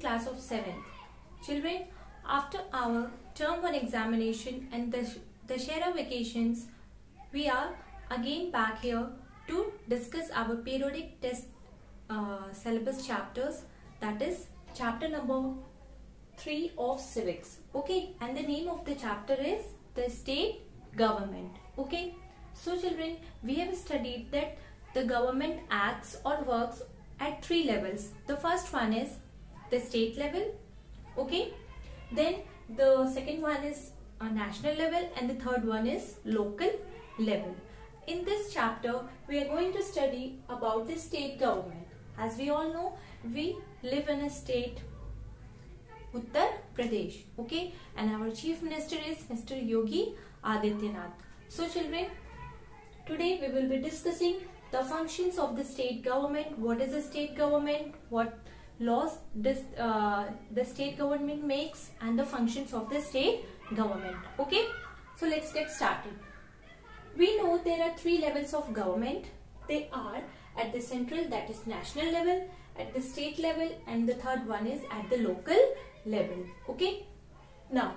class of 7th. Children, after our term 1 examination and the Dussehra vacations, we are again back here to discuss our periodic test syllabus chapters, that is chapter number 3 of civics. Okay, and the name of the chapter is the state government. Okay, so children, we have studied that the government acts or works at 3 levels. The first one is the state level. Okay, then the second one is a national level, and the third one is local level. In this chapter, we are going to study about the state government. As we all know, we live in a state, Uttar Pradesh. Okay, and our chief minister is Mr. Yogi Adityanath. So children, today we will be discussing the functions of the state government. What is the state government? What laws does the state government makes, and the functions of the state government. Okay, so let's get started. We know there are 3 levels of government. They are at the central, that is national level, at the state level, and the third one is at the local level. Okay, now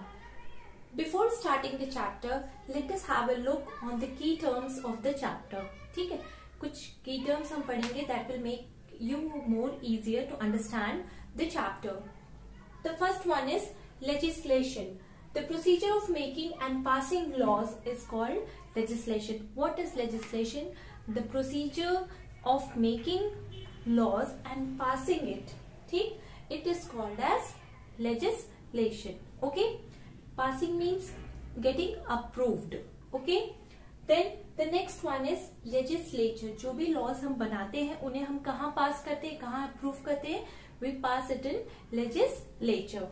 before starting the chapter, let us have a look on the key terms of the chapter. ठीक है, कुछ key terms हम पढ़ेंगे that will make you more easier to understand the chapter. The first one is legislation. The procedure of making and passing laws is called legislation. What is legislation? The procedure of making laws and passing it. ठीक, it is called as legislation. Okay, passing means getting approved. Okay, then the next one is legislature. जो भी laws हम बनाते हैं उन्हें हम कहाँ pass करते हैं, कहाँ approve करते हैं? We pass it in legislature.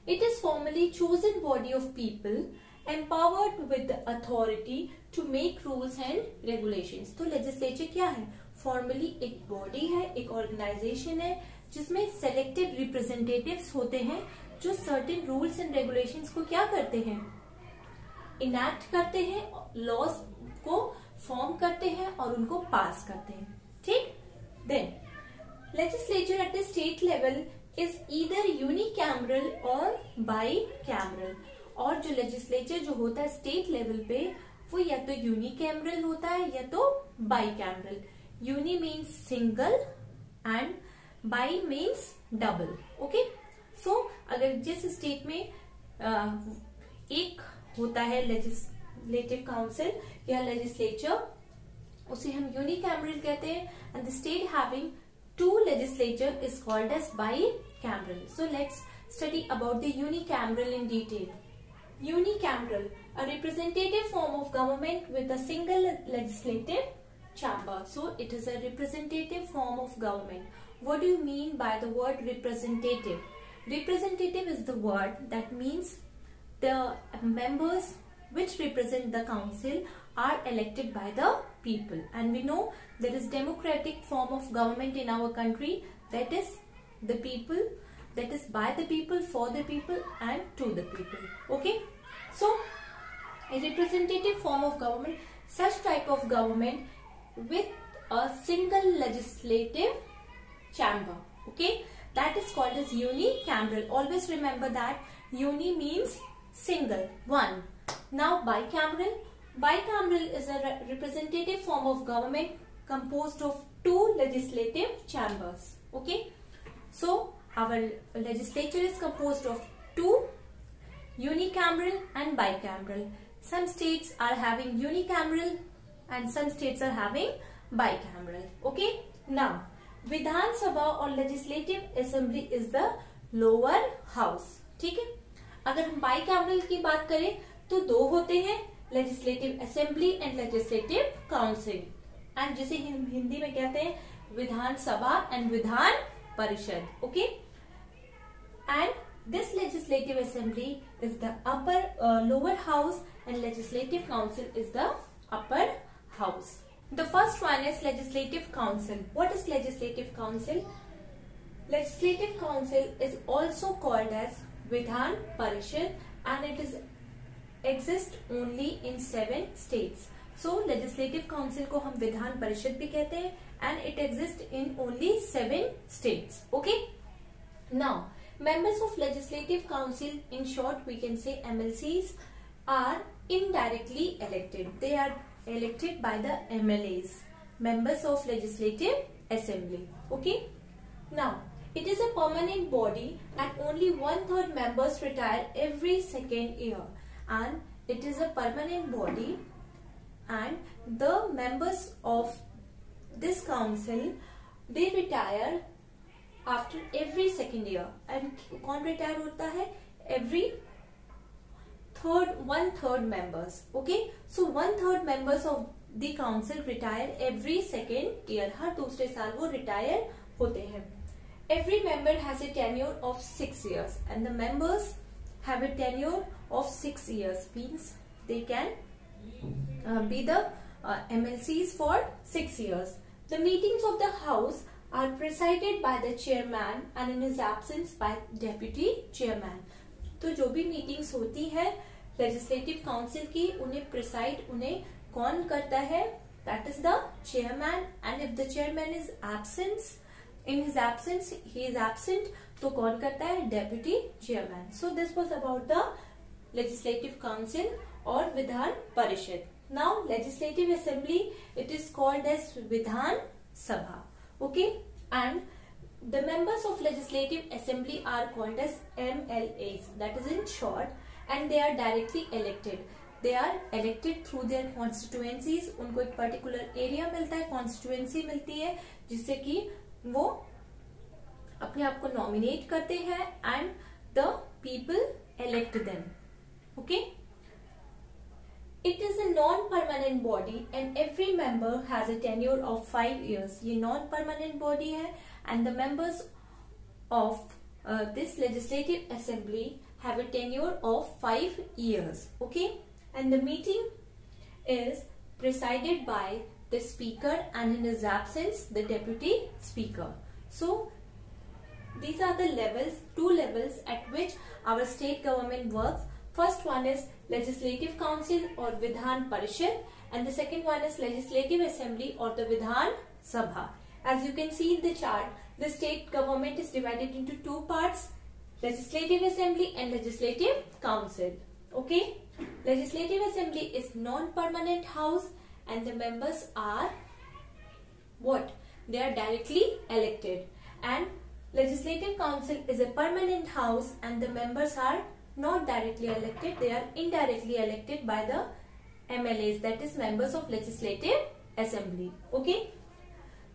It is formally chosen body of people empowered with the authority to make rules and regulations. तो legislature क्या है? Formally एक body है, एक organization है जिसमें selected representatives होते हैं जो certain rules and regulations को क्या करते हैं? Enact करते हैं, laws को form करते हैं और उनको pass करते हैं. ठीक? Then legislature at the state level is either unicameral or bicameral. और जो legislature जो होता है state level पे वो या तो unicameral होता है या तो bicameral. Uni means single and bi means double. Okay? So अगर जिस state में एक होता है legislative council या legislature, उसे हम unicameral कहते हैं, and the state having 2 legislature is called as bicameral. So let's study about the unicameral in detail. Unicameral, a representative form of government with a single legislative chamber. So it is a representative form of government. What do you mean by the word representative? Representative is the word that means the members which represent the council are elected by the people, and we know there is democratic form of government in our country, that is the people, that is by the people, for the people and to the people. Okay, so a representative form of government, such type of government with a single legislative chamber. Okay, that is called as unicameral. Always remember that uni means single, one. Now bicameral. Bicameral is a representative form of government composed of 2 legislative chambers. Okay, so our legislature is composed of 2, unicameral and bicameral. Some states are having unicameral and some states are having bicameral. Okay, now Vidhan Sabha or Legislative Assembly is the lower house. ठीक है, अगर हम bicameral की बात करें तो 2 होते हैं, legislative assembly and legislative council, and जिसे हम हिंदी में कहते हैं Vidhan Sabha and Vidhan Parishad. Okay, and this legislative assembly is the upper lower house and legislative council is the upper house. The first one is legislative council. What is legislative council? Legislative council is also called as Vidhan Parishad and it is exist only in 7 states. So legislative council को हम विधान परिषद भी कहते हैं and it exists in only 7 states. Okay, Now, members of Legislative Council, in short we can say MLCs, are indirectly elected. They are elected by the MLAs, members of Legislative Assembly. Okay. Now, it is a permanent body and only 1/3 members retire every second year. And it is a permanent body and the members of this council, they retire after every second year. And कौन retire होता है? Every 1/3 members. Okay, so 1/3 members of the council retire every second year. हर दूसरे साल वो retire होते हैं. Every member has a tenure of 6 years and the members have a tenure of 6 years. Means they can be the MLCs for 6 years. The meetings of the house are presided by the chairman and in his absence by deputy chairman. तो जो भी meetings होती है legislative council की, उन्हें preside उन्हें कौन करता है? That is the chairman. And if the chairman is absence, in his absence, he is absent, तो कौन करता है? Deputy chairman. So this was about the legislative council और Vidhan Parishad. Now legislative assembly, it is called as Vidhan sabha. Okay, and the members of legislative assembly are called as MLAs, that is in short, and they are directly elected. They are elected through their constituencies. उनको एक particular area मिलता है, constituency मिलती है, जिससे कि वो अपने आप को nominate करते हैं and the people elect them. Okay. It is a non-permanent body and every member has a tenure of 5 years. ये non-permanent body है and the members of this legislative assembly have a tenure of 5 years. Okay, and the meeting is presided by the speaker and in his absence the deputy speaker. So these are the levels, 2 levels at which our state government works. First one is Legislative Council or Vidhan Parishad and the second one is Legislative Assembly or the Vidhan Sabha. As you can see in the chart, the state government is divided into 2 parts, Legislative Assembly and Legislative Council. Okay, Legislative Assembly is non-permanent house and the members are what? They are directly elected. And Legislative Council is a permanent house and the members are not directly elected, they are indirectly elected by the MLAs, that is members of Legislative Assembly. Okay,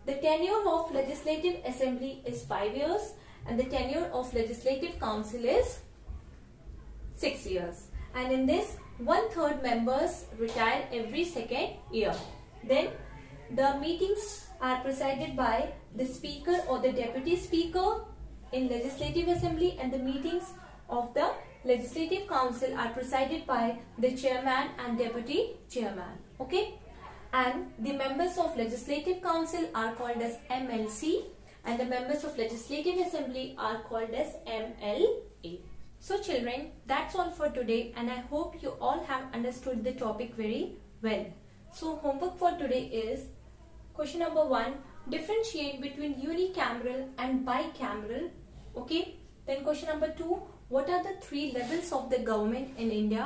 the tenure of Legislative Assembly is 5 years and the tenure of Legislative Council is 6 years. And in this, 1/3 members retire every second year. Then the meetings are presided by the speaker or the deputy speaker in Legislative Assembly and the meetings of the Legislative Council are presided by the chairman and deputy chairman. Okay, and the members of Legislative Council are called as MLC and the members of Legislative Assembly are called as MLA. So children, that's all for today and I hope you all have understood the topic very well. So homework for today is question number 1, differentiate between unicameral and bicameral. Okay, then question number 2, what are the 3 levels of the government in India?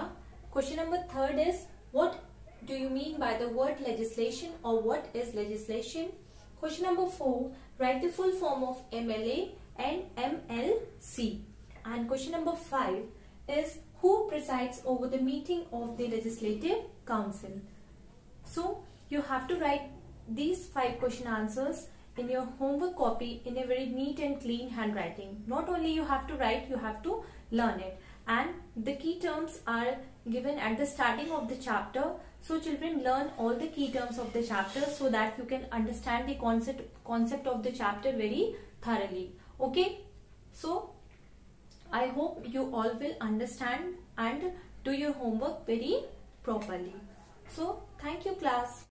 Question number 3 is, what do you mean by the word legislation or what is legislation? Question number 4, write the full form of MLA and MLC. And question number 5 is, who presides over the meeting of the Legislative Council? So you have to write these 5 question answers in your homework copy in a very neat and clean handwriting. Not only you have to write, you have to learn it. And the key terms are given at the starting of the chapter. So children, learn all the key terms of the chapter so that you can understand the concept of the chapter very thoroughly. Okay, so I hope you all will understand and do your homework very properly. So thank you class.